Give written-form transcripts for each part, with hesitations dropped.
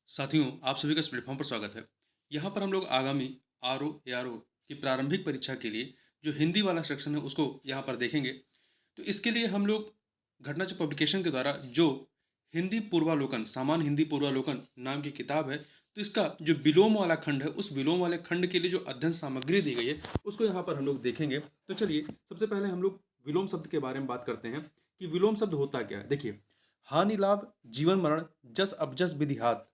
साथियों, आप सभी का इस प्लेटफ़ॉर्म पर स्वागत है। यहाँ पर हम लोग आगामी आरओ, एआरओ की प्रारंभिक परीक्षा के लिए जो हिंदी वाला सेक्शन है उसको यहाँ पर देखेंगे। तो इसके लिए हम लोग घटनाचक्र पब्लिकेशन के द्वारा जो हिंदी पूर्वालोकन, सामान्य हिंदी पूर्वालोकन नाम की किताब है, तो इसका जो विलोम वाला खंड है, उस विलोम वाले खंड के लिए जो अध्ययन सामग्री दी गई है, उसको यहाँ पर हम लोग देखेंगे। तो चलिए, सबसे पहले हम लोग विलोम शब्द के बारे में बात करते हैं कि विलोम शब्द होता क्या है? देखिए, हानि लाभ, जीवन मरण, जस अपजस विधि हाथ।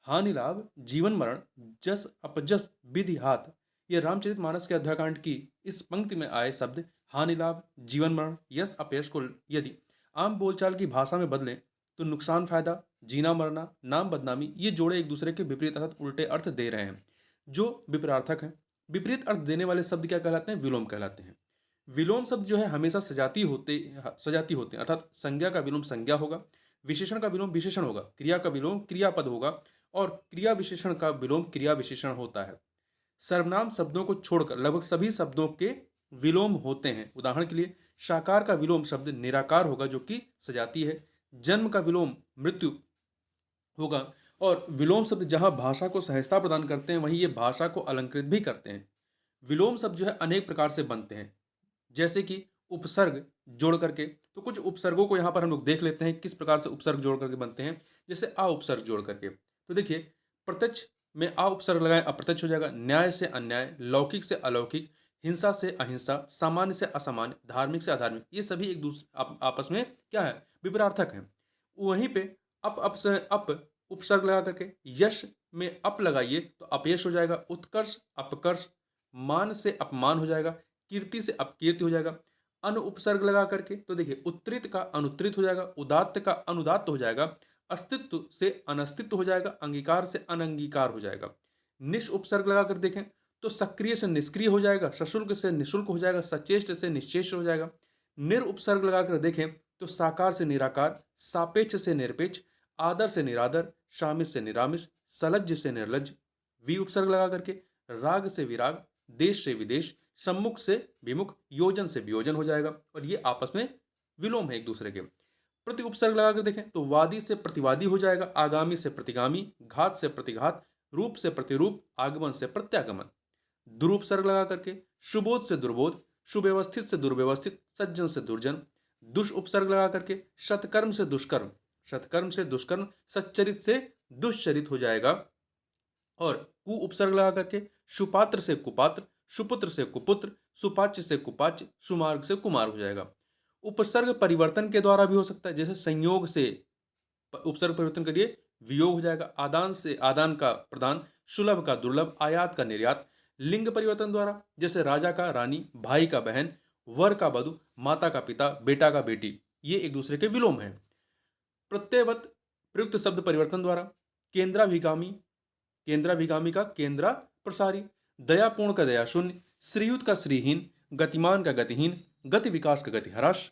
हानि लाभ, जीवन मरण, जस अपजस विधि हाथ। ये रामचरितमानस के अध्याकांड की इस पंक्ति में आए शब्द हानि लाभ, जीवन मरण, यश अपयश को यदि आम बोलचाल की भाषा में बदलें तो नुकसान फायदा, जीना मरना, नाम बदनामी, ये जोड़े एक दूसरे के विपरीत अर्थात उल्टे अर्थ दे रहे हैं जो विपरार्थक हैं। विपरीत अर्थ देने वाले शब्द क्या कहलाते हैं? विलोम कहलाते हैं। विलोम शब्द जो है हमेशा सजाती होते हैं अर्थात संज्ञा का विलोम संज्ञा होगा, विशेषण का विलोम विशेषण होगा, क्रिया का विलोम क्रियापद होगा और क्रिया विशेषण का विलोम क्रिया विशेषण होता है। सर्वनाम शब्दों को छोड़कर लगभग सभी शब्दों के विलोम होते हैं। उदाहरण के लिए साकार का विलोम शब्द निराकार होगा जो कि सजाती है। जन्म का विलोम मृत्यु होगा। और विलोम शब्द जहां भाषा को सहजता प्रदान करते हैं वहीं ये भाषा को अलंकृत भी करते हैं। विलोम शब्द जो है अनेक प्रकार से बनते हैं, जैसे कि उपसर्ग जोड़ करके। तो कुछ उपसर्गों को यहाँ पर हम लोग देख लेते हैं किस प्रकार से उपसर्ग जोड़ करके बनते हैं। जैसे आ उपसर्ग जोड़ करके, तो देखिए, प्रत्यक्ष में आ उपसर्ग लगाएं अप्रत्यक्ष हो जाएगा, न्याय से अन्याय, लौकिक से अलौकिक, हिंसा से अहिंसा, सामान्य से असामान्य, धार्मिक से अधार्मिक, ये सभी एक दूसरे आपस में क्या है? विपरार्थक हैं। वहीं पे अप से अप उपसर्ग लगा करके यश में अप लगाइए तो अपयश हो जाएगा, उत्कर्ष अपकर्ष, मान से अपमान हो जाएगा, कीर्ति से अपकीर्ति हो जाएगा। अनु उपसर्ग लगा करके तो देखिए उत्तरित का अनुत्तरित हो जाएगा, उदात्त का अनुदात्त हो जाएगा, अस्तित्व से अनस्तित्व हो जाएगा, अंगीकार से अनंगीकार हो जाएगा। निश उपसर्ग लगा कर देखें तो सक्रिय से निष्क्रिय हो जाएगा, सशुल्क से निःशुल्क हो जाएगा, सचेष्ट से निश्चेष्ट हो जाएगा। निर उपसर्ग लगाकर देखें तो साकार से निराकार, सापेक्ष से निरपेक्ष, आदर से निरादर, शामिल से निरामिष, सलज्ज से निर्लज्ज। वी उपसर्ग लगा करके राग से विराग, देश से विदेश, सम्मुख से विमुख, योजन से वियोजन हो जाएगा और ये आपस में विलोम है एक दूसरे के। प्रति उपसर्ग लगाकर देखें तो वादी से प्रतिवादी हो जाएगा, आगामी से प्रतिगामी, घात से प्रतिघात, रूप से प्रतिरूप, आगमन से प्रत्यागमन। दुरुपसर्ग लगा करके सुबोध से दुर्बोध, सुव्यवस्थित से दुर्व्यवस्थित, सज्जन से दुर्जन। दुष्उपसर्ग लगा करके सत्कर्म से दुष्कर्म, सत्कर्म से दुष्कर्म, सच्चरित से दुष्चरित हो जाएगा। और कु उपसर्ग लगा करके सुपात्र से कुपात्र, सुपुत्र से कुपुत्र, सुपाच्य से कुपाच्य, सुमार्ग से कुमार्ग हो जाएगा। उपसर्ग परिवर्तन के द्वारा भी हो सकता है, जैसे संयोग से उपसर्ग परिवर्तन के लिए वियोग हो जाएगा, आदान से आदान का प्रदान, सुलभ का दुर्लभ, आयात का निर्यात। लिंग परिवर्तन द्वारा जैसे राजा का रानी, भाई का बहन, वर का वधु, माता का पिता, बेटा का बेटी, ये एक दूसरे के विलोम है। प्रत्ययवत प्रयुक्त शब्द परिवर्तन द्वारा केंद्राभिगामी, केंद्राभिगामी का केंद्रा प्रसारी, दयापूर्ण का दया शून्य, श्रीयुत का श्रीहीन, गतिमान का गतिहीन, गति विकास का गति ह्रास।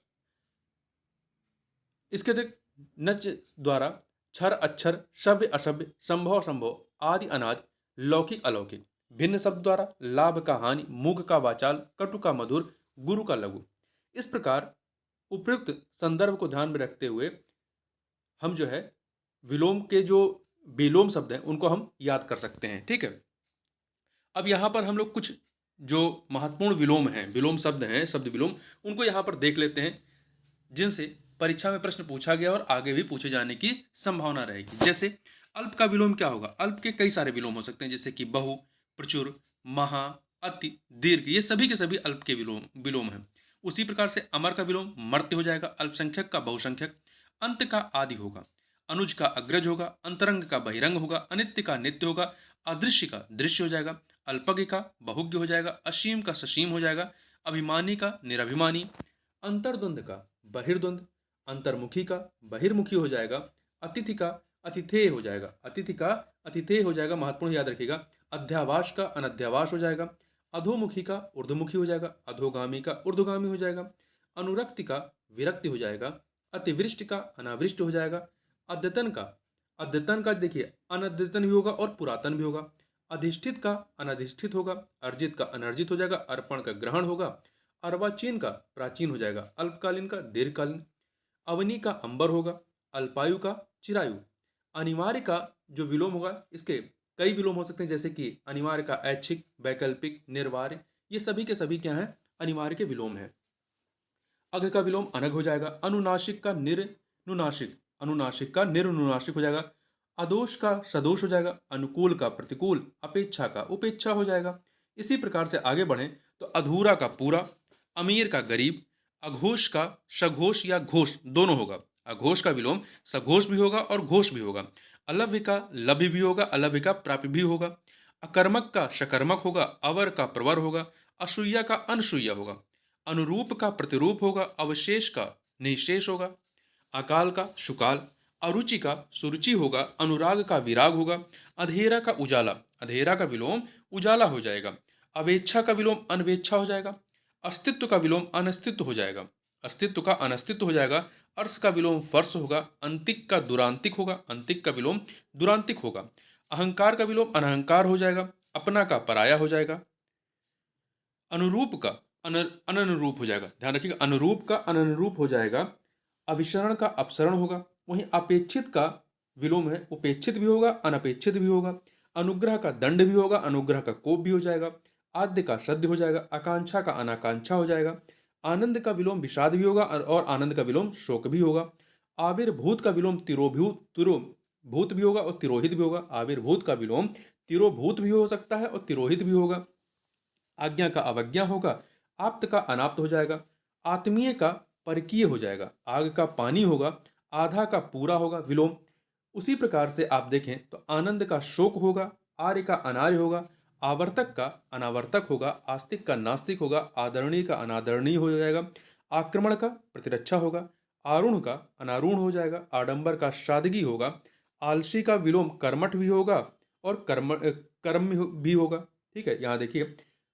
इसके अतिरिक्त नच द्वारा क्षर अक्षर, सभ्य असभ्य, संभव असंभव, आदि अनादि, लौकिक अलौकिक। भिन्न शब्द द्वारा लाभ का हानि, मूग का वाचाल, कटु का मधुर, गुरु का लघु। इस प्रकार उपयुक्त संदर्भ को ध्यान में रखते हुए हम जो है विलोम के जो विलोम शब्द हैं उनको हम याद कर सकते हैं। ठीक है, अब यहाँ पर हम लोग कुछ जो महत्वपूर्ण विलोम हैं, विलोम शब्द हैं, शब्द विलोम, उनको यहाँ पर देख लेते हैं जिनसे परीक्षा में प्रश्न पूछा गया और आगे भी पूछे जाने की संभावना रहेगी। जैसे अल्प का विलोम क्या होगा? अल्प के कई सारे विलोम हो सकते हैं, जैसे कि बहु, प्रचुर, महा, अति, दीर्घ, ये सभी के सभी अल्प के विलोम विलोम हैं। उसी प्रकार से अमर का विलोम मर्त्य हो जाएगा, अल्पसंख्यक का बहुसंख्यक, अंत का आदि होगा, अनुज का अग्रज होगा, अंतरंग का बहिरंग होगा, अनित्य का नित्य होगा, अदृश्य का दृश्य हो जाएगा, अल्पज्ञ का बहुज्ञ हो जाएगा, असीम का ससीम हो जाएगा, अभिमानी का निरभिमानी, अंतर्द्वंद का बहिर्द्वंद, अंतर्मुखी का बहिर्मुखी हो जाएगा, अतिथि का अतिथेय हो जाएगा, अतिथि का अतिथेय हो जाएगा, महत्वपूर्ण याद रखिएगा। अध्यावास का अनध्यावास हो जाएगा, अधोमुखी का ऊर्ध्वमुखी हो जाएगा, अधोगामी का ऊर्ध्वगामी हो जाएगा, अनुरक्ति का विरक्ति हो जाएगा, अतिवृष्टि का अनावृष्ट हो जाएगा, अद्यतन का देखिए अनद्यतन भी होगा और पुरातन भी होगा, अधिष्ठित का अनधिष्ठित होगा, अर्जित का अनर्जित हो जाएगा, अर्पण का ग्रहण होगा, अर्वाचीन का प्राचीन हो जाएगा, अल्पकालीन का दीर्घकालीन, अवनी का अंबर होगा, अल्पायु का चिरायु, अनिवार्य का जो विलोम होगा, इसके कई विलोम हो सकते हैं, जैसे कि अनिवार्य का ऐच्छिक, वैकल्पिक, निर्वार्य, ये सभी के सभी क्या हैं, अनिवार्य के विलोम हैं। अघ का विलोम अनग हो जाएगा, अनुनासिक का निर्नुनासिक, अनुनासिक का निर्नुनासिक हो जाएगा, अदोष का सदोष हो जाएगा, अनुकूल का प्रतिकूल, अपेक्षा का उपेक्षा हो जाएगा। इसी प्रकार से आगे बढ़ें तो अधूरा का पूरा, अमीर का गरीब, अघोष का सघोष या घोष दोनों होगा। अघोष का विलोम सघोष भी होगा और घोष भी होगा। अलव्य का लभ्य भी होगा, अलव्य का प्राप्य भी होगा। अकर्मक का शकर्मक होगा, अवर का प्रवर होगा, असूया का अनसूया होगा। अनुरूप का प्रतिरूप होगा, अवशेष का निशेष होगा। अकाल का सुकाल, अरुचि का सुरुचि होगा, अनुराग का विराग होगा। अधेरा का उजाला, अधेरा का विलोम उजाला हो जाएगा। अवेच्छा का विलोम अनवेच्छा हो जाएगा। अस्तित्व का विलोम अनस्तित्व हो जाएगा। अस्तित्व का अनस्तित्व हो जाएगा। अर्श का विलोम फर्श होगा। अंतिक का दुरांतिक होगा, अंतिक का विलोम दुरांतिक होगा। अहंकार का विलोम अनहंकार हो जाएगा। अपना का पराया हो जाएगा। अनुरूप का अननुरूप हो जाएगा, ध्यान रखिएगा, अनुरूप का अननुरूप हो जाएगा। अभिसरण का अपसरण होगा। वहीं अपेक्षित का विलोम है, उपेक्षित भी होगा, अनपेक्षित भी होगा। अनुग्रह का दंड भी होगा, अनुग्रह का कोप भी हो जाएगा। आद्य का सद्य हो जाएगा, आकांक्षा का अनाकांक्षा हो जाएगा। आनंद का विलोम विषाद भी होगा और आनंद का विलोम शोक भी होगा। आविर्भूत का विलोम तिरोभूत भी होगा और तिरोहित भी होगा। आविर्भूत का विलोम तिरोभूत भी हो सकता है और तिरोहित भी होगा। आज्ञा का अवज्ञा होगा। आप्त का अनाप्त हो जाएगा। आत्मीय का परकीय हो जाएगा। आग का पानी होगा। आधा का पूरा होगा विलोम। उसी प्रकार से आप देखें तो आनंद का शोक होगा, आर्य का अनार्य होगा, आवर्तक का अनावर्तक होगा, आस्तिक का नास्तिक होगा, आदरणीय का अनादरणीय हो जाएगा, आक्रमण का प्रतिरक्षा होगा, आरुण का अनारूढ़ हो जाएगा, आडंबर का सादगी होगा, आलसी का विलोम कर्मठ भी होगा और कर्म भी होगा। ठीक है, यहाँ देखिए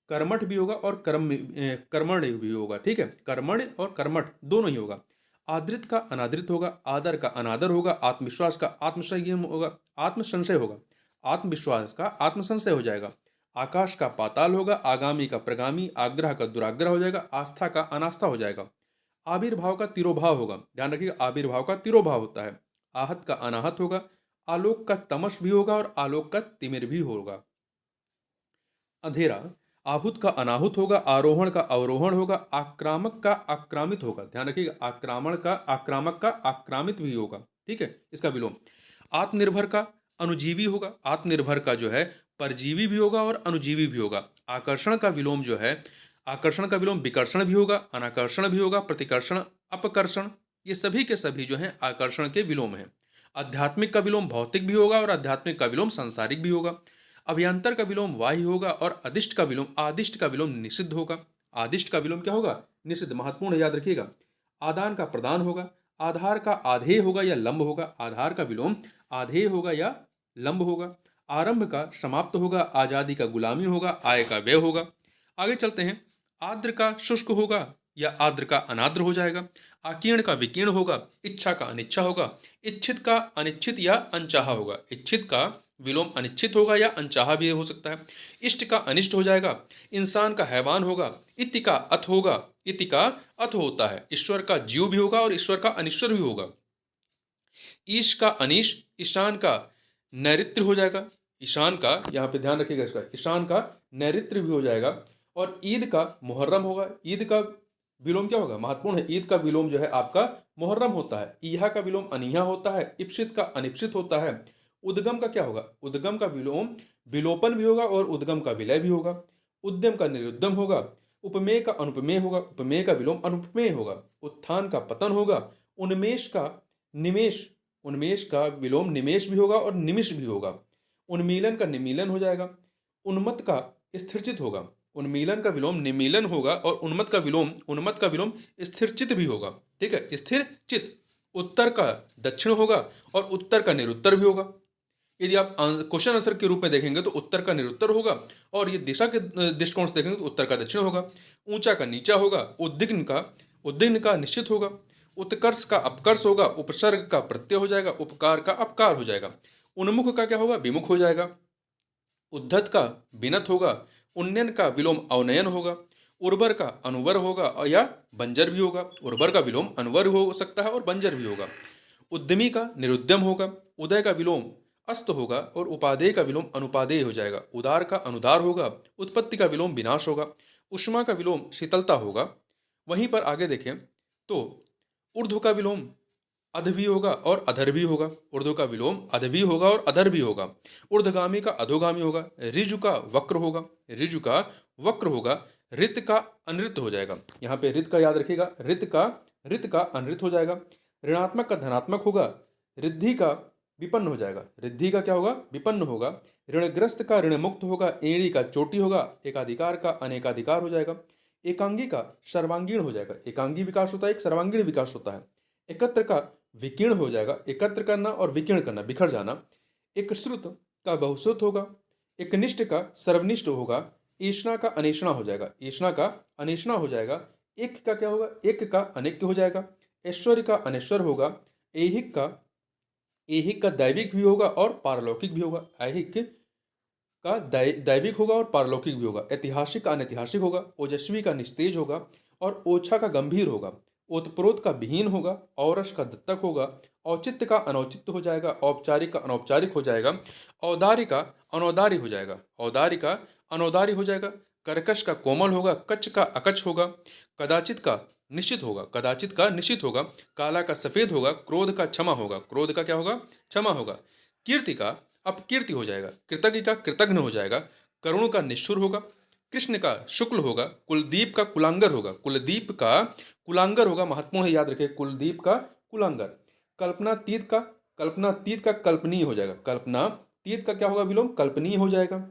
कर्मठ भी होगा और कर्मण्य भी होगा। ठीक है, कर्मण्य और कर्मठ दोनों ही होगा। आदृत का अनादृत होगा, आदर का अनादर होगा, आत्मविश्वास का आत्मसंयम होगा, आत्मसंशय होगा, आत्मविश्वास का आत्मसंशय हो जाएगा। आकाश का पाताल होगा, आगामी का प्रगामी, आग्रह का दुराग्रह हो जाएगा, आस्था का अनास्था हो जाएगा। आविर्भाव का तिरोभाव होगा, ध्यान रखिएगा, आविर्भाव का तिरोभाव होता है। आहत का अनाहत होगा, आलोक का तमस भी होगा और आलोक का तिमिर भी होगा। अंधेरा आहुत का अनाहुत होगा, आरोहण का अवरोहण होगा, आक्रामक का आक्रामित होगा, ध्यान रखिएगा, आक्रामक का आक्रामित भी होगा। ठीक है, इसका विलोम। आत्मनिर्भर का अनुजीवी होगा, आत्मनिर्भर का जो है परजीवी भी होगा और अनुजीवी भी होगा। आकर्षण का विलोम जो है, आकर्षण का विलोम विकर्षण भी होगा, अनाकर्षण भी होगा, प्रतिकर्षण, अपकर्षण, ये सभी के सभी जो है आकर्षण के विलोम हैं। आध्यात्मिक का विलोम भौतिक भी होगा और आध्यात्मिक का विलोम सांसारिक भी होगा। अभ्यंतर का विलोम वाही होगा और अदिष्ट का विलोम आदिष्ट का विलोम निषिद्ध होगा। आदिष्ट का विलोम क्या होगा, निषिद्ध, महत्वपूर्ण है, याद रखिएगा। आदान का प्रदान होगा। आधार का आधेय होगा या लंब होगा, आधार का विलोम आधेय होगा या लंब होगा। आरंभ का समाप्त होगा, आजादी का गुलामी होगा, आय का व्यय होगा। आगे चलते हैं, आर्द्र का शुष्क होगा या आर्द्र का अनाद्र हो जाएगा। आकीर्ण का विकीर्ण होगा, इच्छा का अनिच्छा होगा, इच्छित का अनिच्छित या अनचाहा होगा। इच्छित का विलोम अनिच्छित होगा या अनचाहा भी हो सकता है। इष्ट का अनिष्ट हो जाएगा। इंसान का हैवान होगा, इति का अथ होगा, इति का अथ होता है। ईश्वर का जीव भी होगा और ईश्वर का अनिश्वर भी होगा। ईश का अनीश, ईशान का नैऋत्य हो जाएगा। ईशान का, यहाँ पे ध्यान रखिएगा इसका, ईशान का नैऋत्य भी हो जाएगा। और ईद का मुहर्रम होगा। ईद का विलोम क्या होगा, महत्वपूर्ण है, ईद का विलोम जो है आपका मुहर्रम होता है। ईहा का विलोम अनिहा होता है। इप्सित का अनिप्सित होता है। उद्गम का क्या होगा, उद्गम का विलोम विलोपन भी होगा और उद्गम का विलय भी होगा। उद्यम का निरुद्यम होगा। उपमेय का अनुपमेय होगा, उपमेय का विलोम अनुपमेय होगा। उत्थान का पतन होगा। उन्मेष का निमेष, उन्मेष का विलोम निमेष भी होगा और निमिष भी होगा। उन्मीलन का निमीलन हो जाएगा। उन्मत्त का स्थिरचित होगा। उन्मीलन का विलोम निमीलन होगा और उन्मत्त का विलोम स्थिरचित भी होगा। ठीक है, स्थिर चित। उत्तर का दक्षिण होगा और उत्तर का निरुत्तर भी होगा। यदि आप क्वेश्चन आंसर के रूप में देखेंगे तो उत्तर का निरुत्तर होगा और ये दिशा के दृष्टिकोण से देखेंगे तो उत्तर का दक्षिण होगा। ऊंचा का नीचा होगा। उद्विग्न का निश्चित होगा। उत्कर्ष का अपकर्ष होगा। उपसर्ग का प्रत्यय हो जाएगा। उपकार का अपकार हो जाएगा। उन्मुख का क्या होगा, विमुख हो जाएगा। उद्धत का विनत होगा। उन्नयन का विलोम अवनयन होगा। उर्वर का अनुवर होगा या बंजर भी होगा। उर्वर का विलोम अनुवर हो सकता है और बंजर भी होगा। उद्यमी का निरुद्यम होगा, उदय का विलोम अस्त होगा और उपादेय का विलोम अनुपादेय हो जाएगा। उदार का अनुदार होगा, उत्पत्ति का विलोम विनाश होगा, उष्मा का विलोम शीतलता होगा। वहीं पर आगे देखें तो ऊर्ध्व का विलोम अध भी होगा और अधर भी होगा। ऊर्ध्व का विलोम अध भी होगा और अधर भी होगा। ऊर्ध्वगामी का अधोगामी होगा। ऋजु का वक्र होगा, ऋजु का वक्र होगा। ऋत का अनृत हो जाएगा। यहाँ पे ऋत का याद रखिएगा, ऋत का अनृत हो जाएगा। ऋणात्मक का धनात्मक होगा। रिद्धि का विपन्न हो जाएगा। रिद्धि का क्या होगा? विपन्न होगा। ऋणग्रस्त का ऋण मुक्त होगा। एड़ी का चोटी होगा। एकाधिकार का अनेकाधिकार हो जाएगा। एकांगी का सर्वांगीण हो जाएगा। एकांगी विकास होता है, एक सर्वांगीण विकास होता है। एकत्र का विकीर्ण हो जाएगा। एकत्र करना और विकीर्ण करना, बिखर जाना। एक श्रुत का बहुश्रुत होगा। एक निष्ठ का सर्वनिष्ठ होगा। ईष्णा का अनेषणा हो जाएगा। ईष्णा का अनेषणा हो जाएगा। एक का क्या होगा? एक का अनेक्य हो जाएगा। ऐश्वर्य का अनेश्वर होगा। ऐहिक का दैविक भी होगा और पारलौकिक भी होगा। ऐहिक का दैविक होगा और पारलौकिक भी होगा। ऐतिहासिक का अनैतिहासिक होगा। ओजस्वी का निस्तेज होगा और ओछा का गंभीर होगा। ओतप्रोत का विहीन होगा। औरस का दत्तक होगा। औचित्य का अनौचित्य हो जाएगा। औपचारिक का अनौपचारिक हो जाएगा। औदार्य का अनौदार्य हो जाएगा। औदार्य का अनौदार्य हो जाएगा। कर्कश का कोमल होगा। कच्च का अकच होगा। कदाचित का निश्चित होगा। कदाचित का निश्चित होगा। काला का सफेद होगा। क्रोध का क्षमा होगा। क्रोध का क्या होगा? क्षमा होगा। कीर्ति का अपकीर्ति हो जाएगा। कृतज्ञ का कृतघ्न हो जाएगा। करुण का निष्ठुर होगा। कृष्ण का शुक्ल होगा। कुलदीप का कुलांगर होगा। कुलदीप का कुलांगर होगा। महत्वपूर्ण है, याद रखिए, कुलदीप का कुलांगर। कल्पनातीत का कल्पनीय हो जाएगा। कल्पनातीत का क्या होगा? विलोम कल्पनीय हो जाएगा।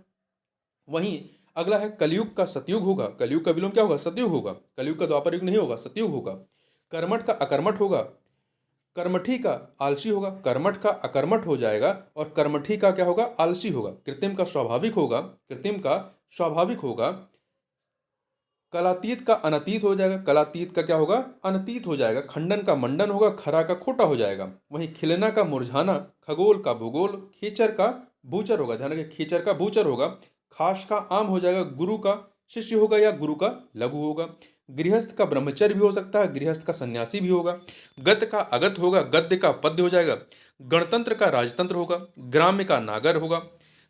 वहीं अगला है कलयुग का सतयुग होगा। कलयुग का विलोम क्या होगा? सतयुग होगा। कलयुग का द्वापर युग नहीं होगा, सतयुग होगा। कर्मठ का अकर्मठ होगा। कर्मठी का आलसी होगा। कर्मठ का अकर्मठ हो जाएगा और कर्मठी का क्या होगा? आलसी होगा। कृत्रिम का स्वाभाविक होगा। कृत्रिम का स्वाभाविक होगा। कलातीत का अनतीत हो जाएगा। कलातीत का क्या होगा? अनतीत हो जाएगा। खंडन का मंडन होगा। खरा का खोटा हो जाएगा। वहीं खिलना का मुरझाना। खगोल का भूगोल। खेचर का भूचर होगा। ध्यान रखिए, खेचर का भूचर होगा। खास का आम हो जाएगा। गुरु का शिष्य होगा या गुरु का लघु होगा। गृहस्थ का ब्रह्मचर्य भी हो सकता है। गृहस्थ का सन्यासी भी होगा। गत का अगत होगा। गद्य का पद्य हो जाएगा। गणतंत्र का राजतंत्र होगा। ग्राम्य का नागर होगा।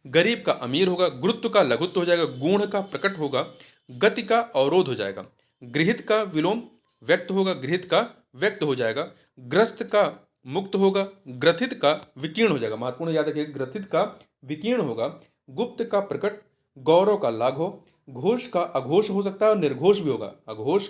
गरीब का अमीर होगा। गुरुत्व का लघुत्व हो जाएगा। गूढ़ का प्रकट होगा। गति का अवरोध हो जाएगा। गृहित का विलोम व्यक्त होगा। गृहित का व्यक्त हो जाएगा। ग्रस्त का मुक्त होगा। ग्रथित का विकीर्ण हो जाएगा। महत्वपूर्ण याद रखिए, ग्रथित का विकीर्ण होगा। गुप्त का प्रकट। गौरव का लाघव। घोष का अघोष हो सकता है और निर्घोष भी होगा। घोष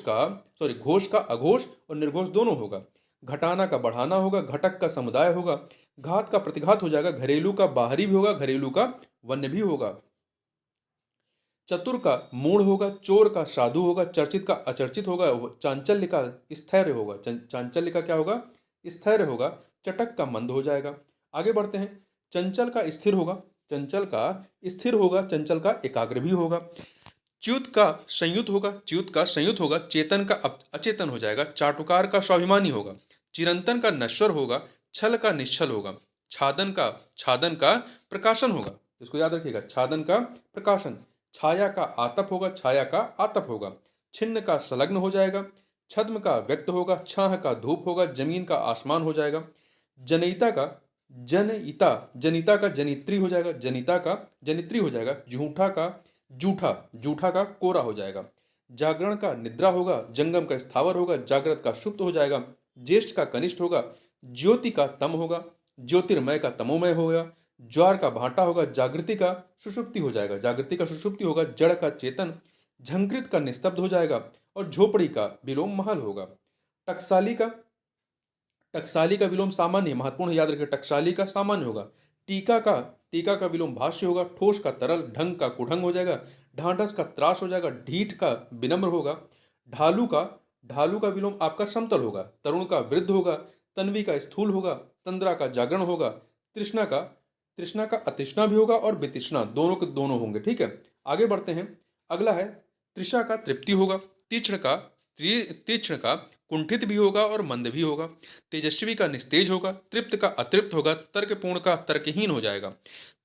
का अघोष और निर्घोष दोनों होगा। घटाना का बढ़ाना होगा। घटक का समुदाय होगा। घात का प्रतिघात हो जाएगा। घरेलू का बाहरी भी होगा। घरेलू का वन्य भी होगा। चतुर का मूढ़ होगा। चोर का साधु होगा। चर्चित का अचर्चित होगा। चांचल्य का स्थैर्य होगा। चांचल्य का क्या होगा? स्थैर्य होगा। चटक का मंद हो जाएगा। आगे बढ़ते हैं। चंचल का स्थिर होगा। चंचल का स्थिर होगा। चंचल का एकाग्र भी होगा। च्युत का संयुत होगा। च्युत का संयुत होगा। चेतन का अचेतन हो जाएगा। चाटुकार का स्वाभिमानी होगा। चिरंतन का नश्वर होगा। छल का निश्चल होगा। छादन का प्रकाशन होगा। इसको याद रखिएगा, छादन का प्रकाशन। छाया का आतप होगा। छाया का आतप होगा। छिन्न का संलग्न हो जाएगा। छद्म का व्यक्त होगा। छाह का धूप होगा। जमीन का आसमान हो जाएगा। जनयिता का जनयिता जनिता का जनित्री हो जाएगा। जनिता का जनित्री हो जाएगा। झूठा का जूठा जूठा का कोरा हो जाएगा। जागरण का निद्रा होगा। जंगम का स्थावर होगा। जागृत का सुप्त हो जाएगा। ज्येष्ठ का कनिष्ठ होगा। ज्योति का तम होगा। ज्योतिर्मय का तमोमय होगा। ज्वार का भाटा होगा। जागृति का सुषुप्ति हो जाएगा। जागृति का सुषुप्ति होगा। जड़ का चेतन। झंकृत का निस्तब्ध हो जाएगा और झोपड़ी का विलोम महल होगा। टकसाली का टकसाली का विलोम सामान्य, महत्वपूर्ण याद रखिए, टकसाली का सामान्य होगा। टीका का विलोम भाष्य होगा। ठोस का तरल। ढंग का कुढंग हो जाएगा। ढांढस का त्रास हो जाएगा। ढीठ का विनम्र होगा। ढालू का ढालू का विलोम आपका समतल होगा। तरुण का वृद्ध होगा। तन्वी का स्थूल होगा। तंद्रा का जागरण होगा। तृष्णा का अतृष्णा भी होगा और वितृष्णा, दोनों के दोनों होंगे। ठीक है, आगे बढ़ते हैं। अगला है तृषा का तृप्ति होगा। तीक्ष्ण का कुंठित भी होगा और मंद भी होगा। तेजस्वी का निस्तेज होगा। तृप्त का अतृप्त होगा। तर्कपूर्ण का तर्कहीन हो जाएगा।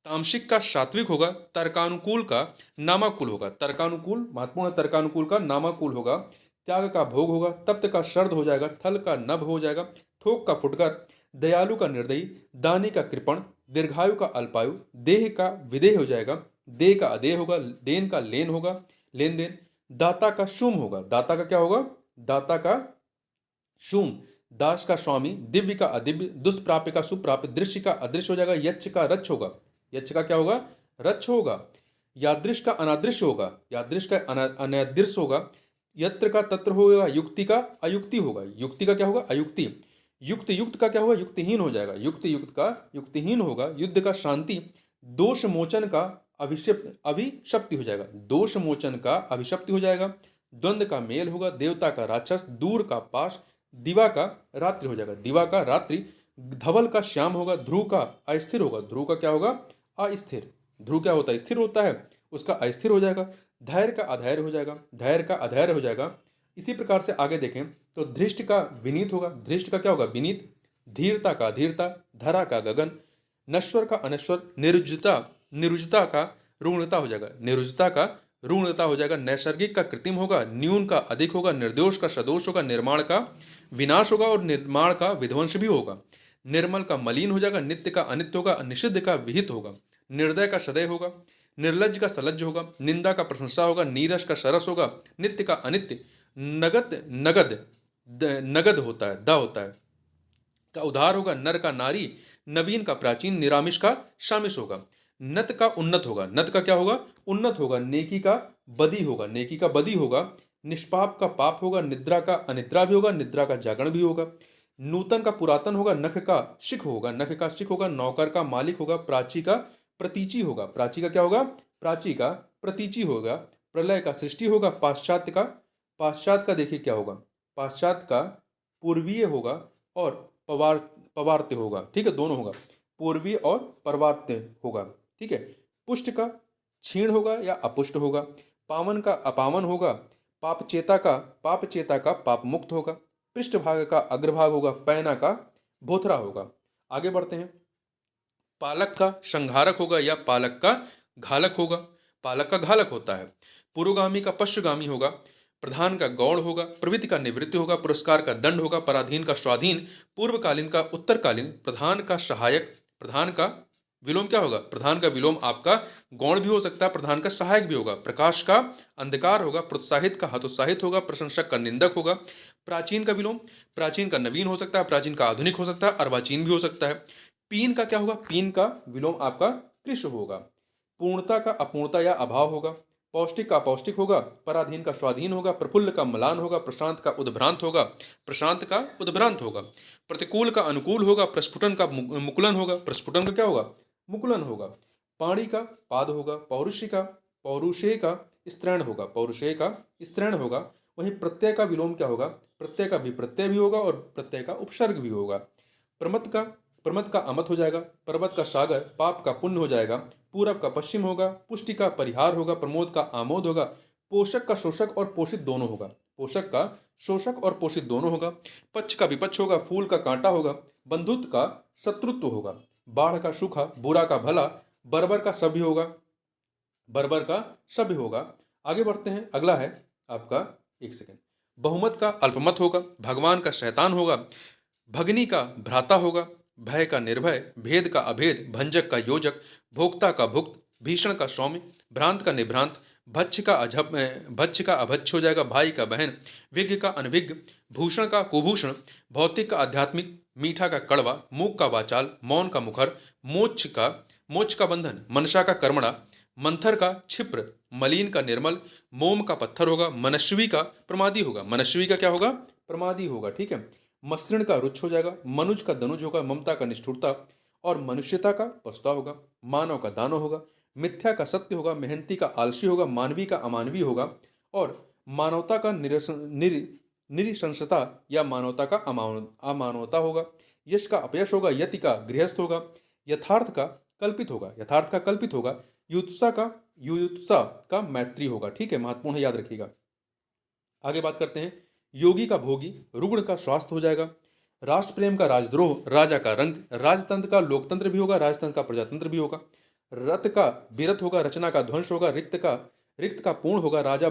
तामसिक का सात्विक होगा। तर्कानुकूल का नामाकुल होगा। तर्कानुकूल, महत्वपूर्ण, तर्कानुकूल का नामाकुल होगा। त्याग का भोग होगा। तप्त का शर्द हो जाएगा। थल का नभ हो जाएगा। थोक का फुटकर। दयालु का निर्दयी, दानी का कृपण, दीर्घायु का अल्पायु, देह का विदेह हो जाएगा, देह का अदेह होगा, देन का लेन होगा, लेन देन, दाता का शुम होगा, दाता का क्या होगा, दाता का शुम, दास का स्वामी, दिव्य का अदिव्य, दुष्प्राप्य का सुप्राप्य, दृश्य का अदृश्य हो जाएगा, यक्ष का रक्ष होगा, यक्ष का क्या होगा, रक्ष होगा, यादृश का अनादृश्य होगा, यादृश का अनादृश्य होगा, यत्र का तत्र होगा, युक्ति का अयुक्ति होगा, युक्ति का क्या होगा, अयुक्ति, युक्त युक्त का क्या होगा, युक्तिहीन हो जाएगा, युक्त युक्त का युक्तिहीन होगा, युद्ध का शांति, दोष मोचन का अभिशप्ति हो जाएगा, दोष मोचन का अभिशप्ति हो जाएगा, द्वंद्व का मेल होगा, देवता का राक्षस, दूर का पाश, दिवा का रात्रि हो जाएगा, दिवा का रात्रि, धवल का श्याम होगा, ध्रुव का अस्थिर होगा, ध्रुव का क्या होगा, अस्थिर, ध्रुव क्या होता है, स्थिर होता है, उसका अस्थिर हो जाएगा, धैर्य का अधैर्य हो जाएगा, धैर्य का अधैर्य हो जाएगा। इसी प्रकार से आगे देखें तो धृष्ट का विनीत होगा, धृष्ट का क्या होगा, विनीत, धीरता का अधीरता, धरा का गगन, नश्वर का अनश्वर, निरुजता, निरुजता का रुग्णता हो जाएगा, निरुजता का रुग्णता हो जाएगा, नैसर्गिक का कृत्रिम होगा, न्यून का अधिक होगा, निर्दोष का सदोष होगा, निर्माण का विनाश होगा और निर्माण का विध्वंस भी होगा, निर्मल का मलिन हो जाएगा, नित्य का अनित्य होगा, निषिद्ध का विहित होगा, निर्दय का सदय होगा, निर्लज का सलज्ज होगा, निंदा का प्रशंसा होगा, नीरस का सरस होगा, नित्य का अनित्य, नगद नगद नगद होता है, द होता है, का उधार होगा, नर का नारी, नवीन का प्राचीन, निरामिष का शामिश होगा, नत का उन्नत होगा, नत का क्या होगा, उन्नत होगा, नेकी का बदी होगा, नेकी का बदी होगा, निष्पाप का पाप होगा, निद्रा का अनिद्रा भी होगा, निद्रा का जागरण भी होगा, नूतन का पुरातन होगा, नख का शिख होगा, नख का शिख होगा, नौकर का मालिक होगा, प्राची का प्रतीची होगा, प्राची का क्या होगा, प्राची का प्रतीची होगा, प्रलय का सृष्टि होगा, पाश्चात्य का देखिए क्या होगा, पाश्चात्य का पूर्वीय होगा और पवार्त्य होगा, ठीक है, दोनों होगा, पूर्वीय और परवार्त्य होगा, ठीक है, पुष्ट का क्षीण होगा या अपुष्ट होगा, पावन का अपावन होगा, पाप चेता का पाप मुक्त होगा, पृष्ठभाग का अग्रभाग होगा, पैना का भोथरा होगा। आगे बढ़ते हैं, पालक का संहारक होगा या पालक का घालक होगा, पालक का घालक होता है, पुरोगामी का पश्चगामी होगा, प्रधान का गौण होगा, प्रवृत्ति का निवृत्ति होगा, पुरस्कार का दंड होगा, पराधीन का स्वाधीन, पूर्वकालीन का उत्तरकालीन, प्रधान का सहायक, प्रधान का विलोम क्या होगा, प्रधान का विलोम आपका गौण भी हो सकता है, प्रधान का सहायक भी होगा, प्रकाश का अंधकार होगा, प्रोत्साहित का हतोत्साहित होगा, प्रशंसक का निंदक होगा, प्राचीन का विलोम, प्राचीन का नवीन हो सकता है, प्राचीन का आधुनिक हो सकता है, अर्वाचीन भी हो सकता है, पीन का क्या होगा, पीन का विलोम आपका कृष होगा, पूर्णता का अपूर्णता या अभाव होगा, पौष्टिक का अपौष्टिक होगा, पराधीन का स्वाधीन होगा, प्रफुल्ल का म्लान होगा, प्रशांत का उद्भ्रांत होगा, प्रशांत का उद्भ्रांत होगा, प्रतिकूल का अनुकूल होगा, प्रस्फुटन का मुकुलन होगा, प्रस्फुटन का क्या होगा, मुकुलन होगा, पाणी का पाद होगा, पौरुषे का स्त्रैण होगा, पौरुषे का स्त्रैण होगा, वहीं प्रत्यय का विलोम क्या होगा, प्रत्यय का विप्रत्यय भी होगा और प्रत्यय का उपसर्ग भी होगा, प्रमथ का अमत हो जाएगा, पर्वत का सागर, पाप का पुण्य हो जाएगा, पूरब का पश्चिम होगा, पुष्टि का परिहार होगा, प्रमोद का आमोद होगा, पोषक का शोषक और पोषित दोनों होगा, पोषक का शोषक और पोषित दोनों होगा, पक्ष का विपक्ष होगा, फूल का कांटा होगा, बंधुत्व का शत्रुत्व होगा, बाढ़ का सूखा, बुरा का भला, बर्बर का सभ्य होगा, बर्बर का सभ्य होगा। आगे बढ़ते हैं, अगला है आपका, एक सेकेंड, बहुमत का अल्पमत होगा, भगवान का शैतान होगा, भगनी का भ्राता होगा, भय का निर्भय, भेद का अभेद, भंजक का योजक, भोक्ता का भुक्त, भीषण का सौम्य, भ्रांत का निभ्रांत, भक्ष का अभक्ष हो जाएगा, भाई का बहन, विज्ञ का अनभिज्ञ, भूषण का कुभूषण, भौतिक का आध्यात्मिक, मीठा का कड़वा, मूक का वाचाल, मौन का मुखर, मोक्ष का बंधन, मनसा का कर्मणा, मंथर का क्षिप्र, मलिन का निर्मल, मोम का पत्थर होगा, मनस्वी का प्रमादी होगा, मनस्वी का क्या होगा, प्रमादी होगा, ठीक है, मसृण का रुच्छ हो जाएगा, मनुज का दनुज होगा, ममता का निष्ठुरता और मनुष्यता का पछता होगा, मानव का दानव होगा, मिथ्या का सत्य होगा, मेहनती का आलसी होगा, मानवी का अमानवीय होगा और मानवता का निरिशंसता या मानवता का अमानवता होगा, यश का अपयश होगा, यति का गृहस्थ होगा, यथार्थ का कल्पित होगा, यथार्थ का कल्पित होगा, युयुत्सा का मैत्री होगा, ठीक है, महत्वपूर्ण है, याद रखिएगा। आगे बात करते हैं, योगी का भोगी, रुग्ण का स्वास्थ्य हो जाएगा, राष्ट्र प्रेम का राजद्रोह, राजा का रंग, राजतंत्र का लोकतंत्र भी होगा, राजतंत्र का प्रजातंत्र भी होगा, रत का विरत होगा, रचना का ध्वंस होगा, रिक्त का पूर्ण होगा, राजा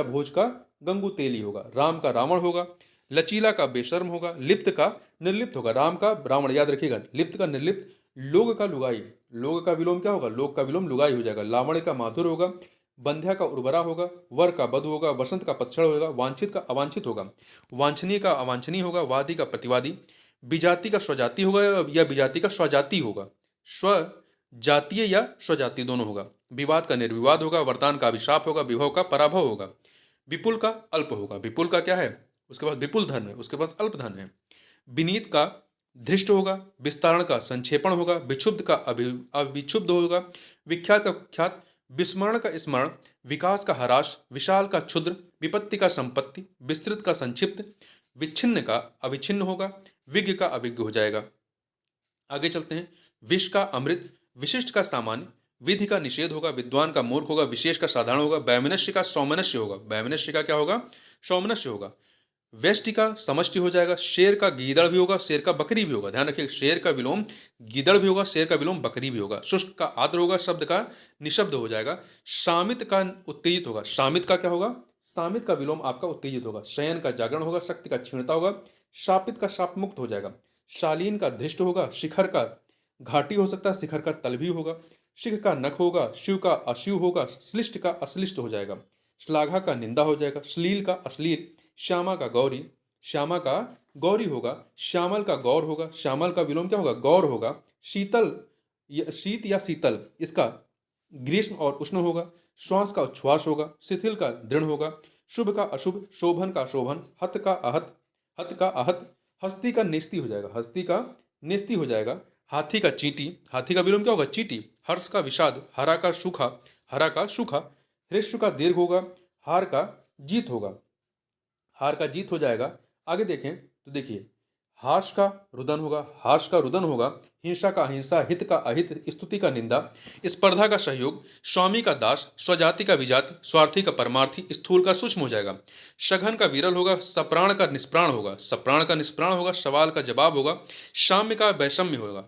भोज का गंगू तेली होगा, राम का रावण होगा, लचीला का बेशर्म होगा, लिप्त का निर्लिप्त होगा, राम का रावण, याद रखिएगा, लिप्त का निर्लिप्त, लोग का लुगाई, लोग का विलोम क्या होगा, लोग का विलोम लुगाई हो जाएगा, लावण्य का माधुर होगा, बंध्या का उर्वरा होगा, वर का बध होगा, वसंत का पतझड़ होगा, वांछित का अवांछित होगा, वांछनीय का अवांछनीय होगा, वादी का प्रतिवादी, विजाति का स्वजाति होगा या विजाति का स्वजाति होगा, स्व जातीय या स्वजाति दोनों होगा, विवाद का निर्विवाद होगा, वरदान का अभिशाप होगा, विभव का पराभव होगा, विपुल का अल्प होगा, विपुल का क्या है, उसके पास विपुल धन है, उसके पास अल्प धन है, विनीत का धृष्ट होगा, विस्तारण का संक्षेपण होगा, विक्षुब्ध का अविक्षुब्ध होगा, विख्यात का कुख्यात, विस्मरण का स्मरण, विकास का ह्रास, विशाल का क्षुद्र, विपत्ति का संपत्ति, विस्तृत का संक्षिप्त, विच्छिन्न का अविच्छिन्न होगा, विज्ञ का अविज्ञ हो जाएगा। आगे चलते हैं। विष का अमृत, विशिष्ट का सामान्य, विधि का निषेध होगा, विद्वान का मूर्ख होगा, विशेष का साधारण होगा, वैमनस्य का सौमनस्य होगा, वैमनस्य का क्या होगा, सौमनस्य होगा, व्यष्टि का समष्टि हो जाएगा, शेर का गीदड़ भी होगा, शेर का बकरी भी होगा, ध्यान रखिए, शेर का विलोम गीदड़ भी होगा, शेर का विलोम बकरी भी होगा, शुष्क का आद्र होगा, शब्द का निशब्द हो जाएगा, शामित का उत्तेजित होगा, शामित का क्या होगा, शामित का विलोम आपका उत्तेजित होगा, शयन का जागरण होगा, शक्ति का क्षीणता होगा, शापित का शाप मुक्त हो जाएगा, शालीन का धृष्ट होगा, शिखर का घाटी हो सकता है, शिखर का तल भी होगा, शिख का नख होगा, शिव का अशिव होगा, श्लिष्ट का अश्लिष्ट हो जाएगा, श्लाघा का निंदा हो जाएगा, श्लील का अश्लील, श्यामा का गौरी, श्यामा का गौरी होगा, श्यामल का गौर होगा, श्यामल का विलोम क्या होगा, गौर होगा, शीतल शीत या शीतल, इसका ग्रीष्म और उष्ण होगा, श्वास का उच्छ्वास होगा, शिथिल का दृढ़ होगा, शुभ का अशुभ, शोभन का शोभन, हत का अहत, हत का आहत, हस्ती का नेस्ती हो जाएगा, हस्ती का नेस्ती हो जाएगा, हाथी का चींटी, हाथी का विलोम क्या होगा, चींटी, हर्ष का विषाद, हरा का सूखा, हरा का सूखा, हृष्ट का दीर्घ होगा, हार का जीत होगा, हार का जीत हो जाएगा। आगे देखें तो देखिए, हाश का रुदन होगा, हाश का रुदन होगा, हिंसा का अहिंसा, हित का अहित, स्तुति का निंदा, स्पर्धा का सहयोग, स्वामी का दास, स्वजाति का विजाति, स्वार्थी का परमार्थी, स्थूल का सूक्ष्म हो जाएगा, सघन का विरल होगा, सप्राण का निष्प्राण होगा, सप्राण का निष्प्राण होगा, सवाल का जवाब होगा, साम्य का वैषम्य होगा,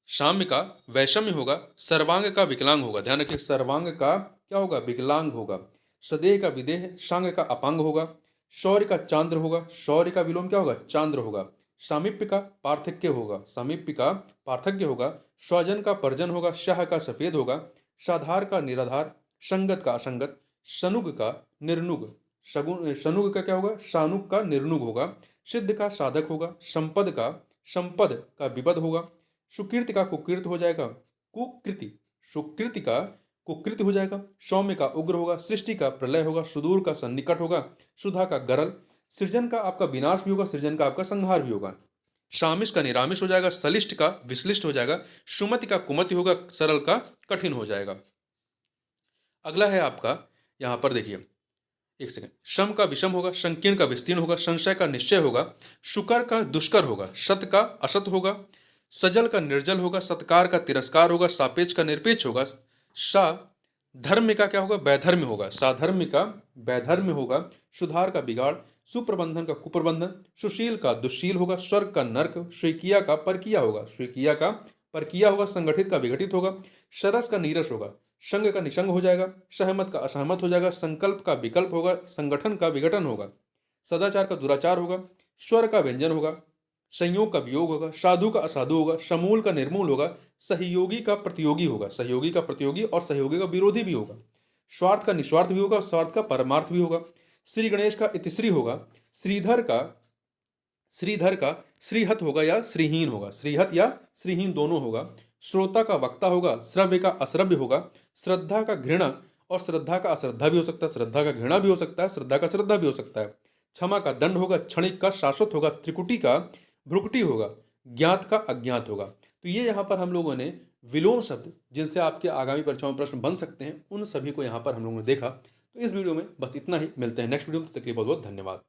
साम्य का वैषम्य होगा, सर्वांग का विकलांग होगा, ध्यान रखिए, सर्वांग का क्या होगा, विकलांग होगा, सदेह का विदेह, सांग का अपांग होगा, शौर्य का चांद्र होगा, शौर्य का विलोम क्या होगा, चांद्र होगा, सामीप्य का पार्थक्य होगा, सामीप्य का पार्थक्य होगा, स्वजन का परजन होगा, शाह का सफेद होगा, साधार का निराधार, संगत का असंगत, सनुग का निर्नुग, शगुन सनुग का क्या होगा, शानुग का निर्नुग होगा, सिद्ध का साधक होगा, संपद का विपद होगा, सुकीर्ति का कुकीर्त हो जाएगा, कुकृति, सुकृति का कुकृति हो जाएगा, सौम्य का उग्र होगा, सृष्टि का प्रलय होगा, सुदूर का सन्निकट होगा, सुधा का गरल, सृजन का आपका विनाश भी होगा, सृजन का आपका संहार भी होगा, शामिश का निरामिश हो जाएगा, सलिष्ट का विश्लिष्ट हो जाएगा, सुमति का कुमति होगा, सरल का कठिन हो जाएगा। अगला है आपका, यहां पर देखिए, एक सेकंड, शम का विषम होगा, संकीर्ण का विस्तीर्ण होगा, संशय का निश्चय होगा, शुकर का दुष्कर होगा, सत का असत होगा, सजल का निर्जल होगा, सत्कार का तिरस्कार होगा, सापेक्ष का निरपेक्ष होगा, सा धर्म का क्या होगा, वैधर्म्य होगा, साधर्म्य का वैधर्म्य होगा, सुधार का बिगाड़, सुप्रबंधन का कुप्रबंधन, सुशील का दुशील होगा, स्वर्ग का नर्क, स्वीकिया का परकिया होगा, स्वीकिया का परकिया होगा, संगठित का विघटित होगा, सरस का नीरस होगा, संग का निसंग हो जाएगा, सहमत का असहमत हो जाएगा, संकल्प का विकल्प होगा, संगठन का विघटन होगा, सदाचार का दुराचार होगा, स्वर का व्यंजन होगा, संयोग का वियोग होगा, साधु का असाधु होगा, समूल का निर्मूल होगा, सहयोगी का प्रतियोगी होगा, सहयोगी का प्रतियोगी और सहयोगी का विरोधी भी होगा, स्वार्थ का निस्वार्थ भी होगा, स्वार्थ का परमार्थ भी होगा, श्री गणेश का इतिश्री होगा, श्रीधर का श्रीहत होगा या श्रीहीन होगा, श्रीहत या श्रीहीन दोनों होगा, श्रोता का वक्ता होगा, श्रव्य का अश्रव्य होगा, श्रद्धा का घृणा और श्रद्धा का अश्रद्धा भी हो सकता है, श्रद्धा का घृणा भी हो सकता है, श्रद्धा का श्रद्धा भी हो सकता है, क्षमा का दंड होगा, क्षणिक का शाश्वत होगा, त्रिकुटी का भ्रुकुटी होगा, ज्ञात का अज्ञात होगा। तो ये यहाँ पर हम लोगों ने विलोम शब्द जिनसे आपके आगामी परीक्षाओं में प्रश्न बन सकते हैं, उन सभी को यहाँ पर हम लोगों ने देखा। तो इस वीडियो में बस इतना ही, मिलते हैं नेक्स्ट वीडियो में, तब तक के लिए बहुत बहुत धन्यवाद।